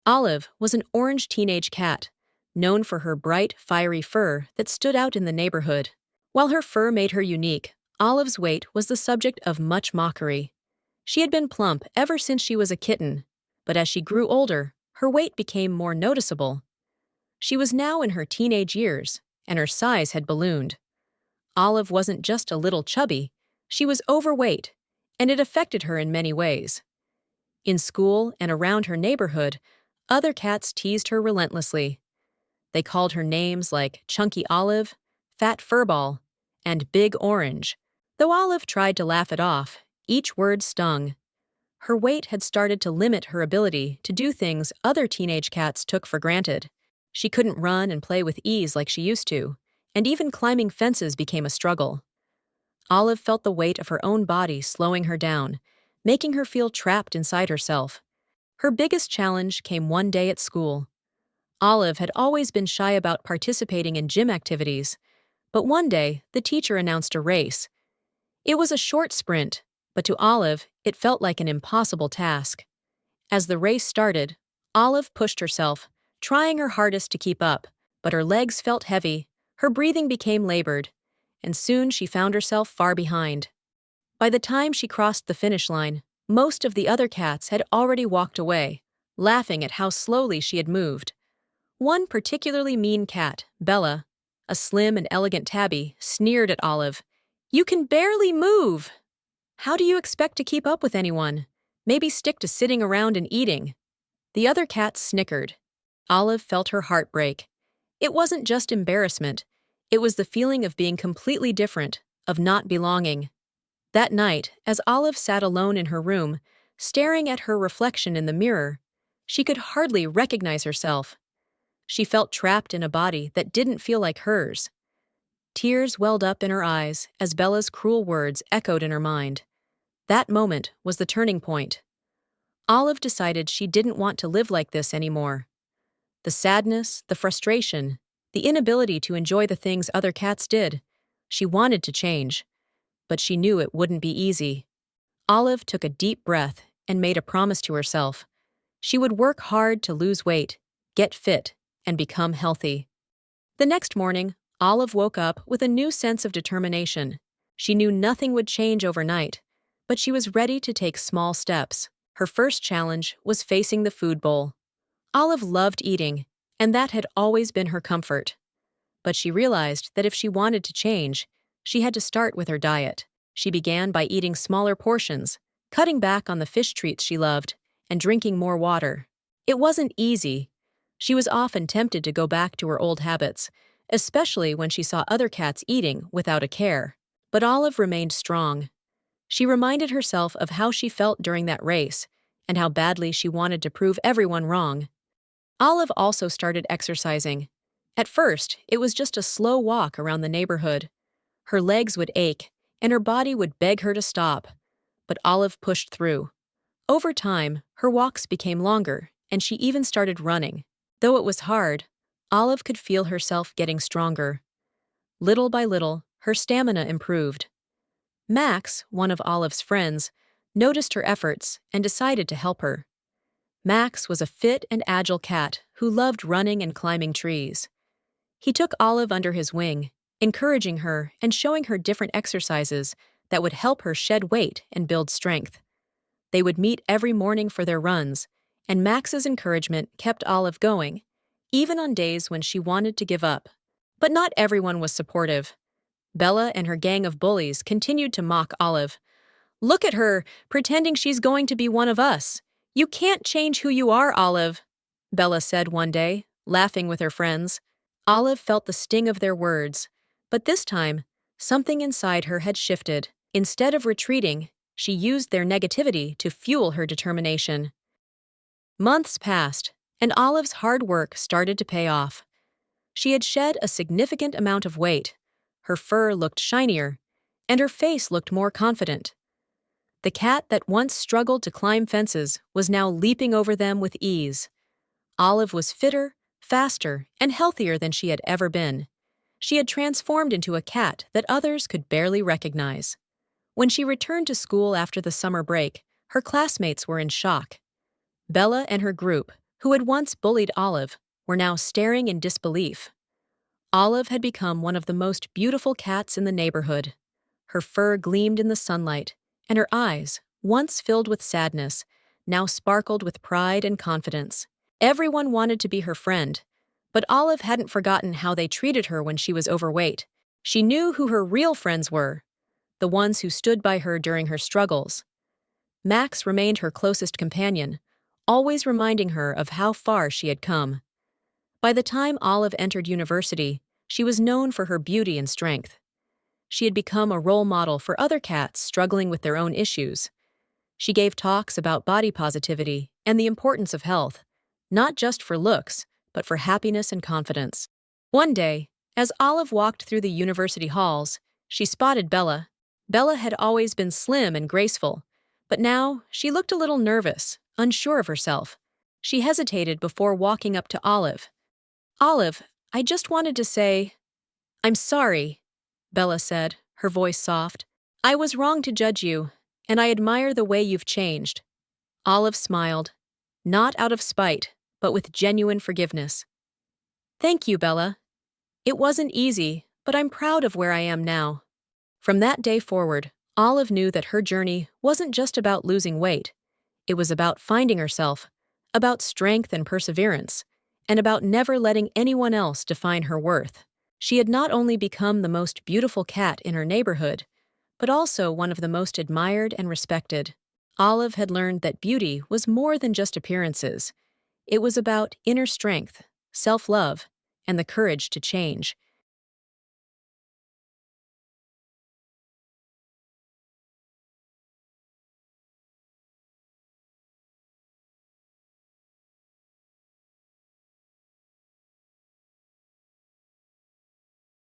Olive was an orange teenage cat, known for her bright, fiery fur that stood out in the neighborhood. While her fur made her unique, Olive's weight was the subject of much mockery. She had been plump ever since she was a kitten, but as she grew older, her weight became more noticeable. She was now in her teenage years, and her size had ballooned. Olive wasn't just a little chubby, she was overweight, and it affected her in many ways. In school and around her neighborhood, other cats teased her relentlessly. They called her names like Chunky Olive, Fat Furball, and Big Orange. Though Olive tried to laugh it off, each word stung. Her weight had started to limit her ability to do things other teenage cats took for granted. She couldn't run and play with ease like she used to, and even climbing fences became a struggle. Olive felt the weight of her own body slowing her down, making her feel trapped inside herself. Her biggest challenge came one day at school. Olive had always been shy about participating in gym activities, but one day the teacher announced a race. It was a short sprint, but to Olive, it felt like an impossible task. As the race started, Olive pushed herself, trying her hardest to keep up, but her legs felt heavy, her breathing became labored, and soon she found herself far behind. By the time she crossed the finish line, most of the other cats had already walked away, laughing at how slowly she had moved. One particularly mean cat, Bella, a slim and elegant tabby, sneered at Olive. "You can barely move! How do you expect to keep up with anyone? Maybe stick to sitting around and eating." The other cats snickered. Olive felt her heart break. It wasn't just embarrassment. It was the feeling of being completely different, of not belonging. That night, as Olive sat alone in her room, staring at her reflection in the mirror, she could hardly recognize herself. She felt trapped in a body that didn't feel like hers. Tears welled up in her eyes as Bella's cruel words echoed in her mind. That moment was the turning point. Olive decided she didn't want to live like this anymore. The sadness, the frustration, the inability to enjoy the things other cats did. She wanted to change, but she knew it wouldn't be easy. Olive took a deep breath and made a promise to herself. She would work hard to lose weight, get fit, and become healthy. The next morning, Olive woke up with a new sense of determination. She knew nothing would change overnight, but she was ready to take small steps. Her first challenge was facing the food bowl. Olive loved eating, and that had always been her comfort. But she realized that if she wanted to change, she had to start with her diet. She began by eating smaller portions, cutting back on the fish treats she loved, and drinking more water. It wasn't easy. She was often tempted to go back to her old habits, especially when she saw other cats eating without a care. But Olive remained strong. She reminded herself of how she felt during that race, and how badly she wanted to prove everyone wrong. Olive also started exercising. At first, it was just a slow walk around the neighborhood. Her legs would ache, and her body would beg her to stop. But Olive pushed through. Over time, her walks became longer, and she even started running. Though it was hard, Olive could feel herself getting stronger. Little by little, her stamina improved. Max, one of Olive's friends, noticed her efforts and decided to help her. Max was a fit and agile cat who loved running and climbing trees. He took Olive under his wing, encouraging her and showing her different exercises that would help her shed weight and build strength. They would meet every morning for their runs, and Max's encouragement kept Olive going, even on days when she wanted to give up. But not everyone was supportive. Bella and her gang of bullies continued to mock Olive. "Look at her, pretending she's going to be one of us. You can't change who you are, Olive," Bella said one day, laughing with her friends. Olive felt the sting of their words, but this time, something inside her had shifted. Instead of retreating, she used their negativity to fuel her determination. Months passed, and Olive's hard work started to pay off. She had shed a significant amount of weight. Her fur looked shinier, and her face looked more confident. The cat that once struggled to climb fences was now leaping over them with ease. Olive was fitter, faster, and healthier than she had ever been. She had transformed into a cat that others could barely recognize. When she returned to school after the summer break, her classmates were in shock. Bella and her group, who had once bullied Olive, were now staring in disbelief. Olive had become one of the most beautiful cats in the neighborhood. Her fur gleamed in the sunlight, and her eyes, once filled with sadness, now sparkled with pride and confidence. Everyone wanted to be her friend, but Olive hadn't forgotten how they treated her when she was overweight. She knew who her real friends were, the ones who stood by her during her struggles. Max remained her closest companion, always reminding her of how far she had come. By the time Olive entered university, she was known for her beauty and strength. She had become a role model for other cats struggling with their own issues. She gave talks about body positivity and the importance of health, not just for looks, but for happiness and confidence. One day, as Olive walked through the university halls, she spotted Bella. Bella had always been slim and graceful, but now she looked a little nervous, unsure of herself. She hesitated before walking up to Olive. "Olive, I just wanted to say, I'm sorry," Bella said, her voice soft. "I was wrong to judge you, and I admire the way you've changed." Olive smiled, not out of spite, but with genuine forgiveness. "Thank you, Bella. It wasn't easy, but I'm proud of where I am now." From that day forward, Olive knew that her journey wasn't just about losing weight. It was about finding herself, about strength and perseverance, and about never letting anyone else define her worth. She had not only become the most beautiful cat in her neighborhood, but also one of the most admired and respected. Olive had learned that beauty was more than just appearances. It was about inner strength, self-love, and the courage to change.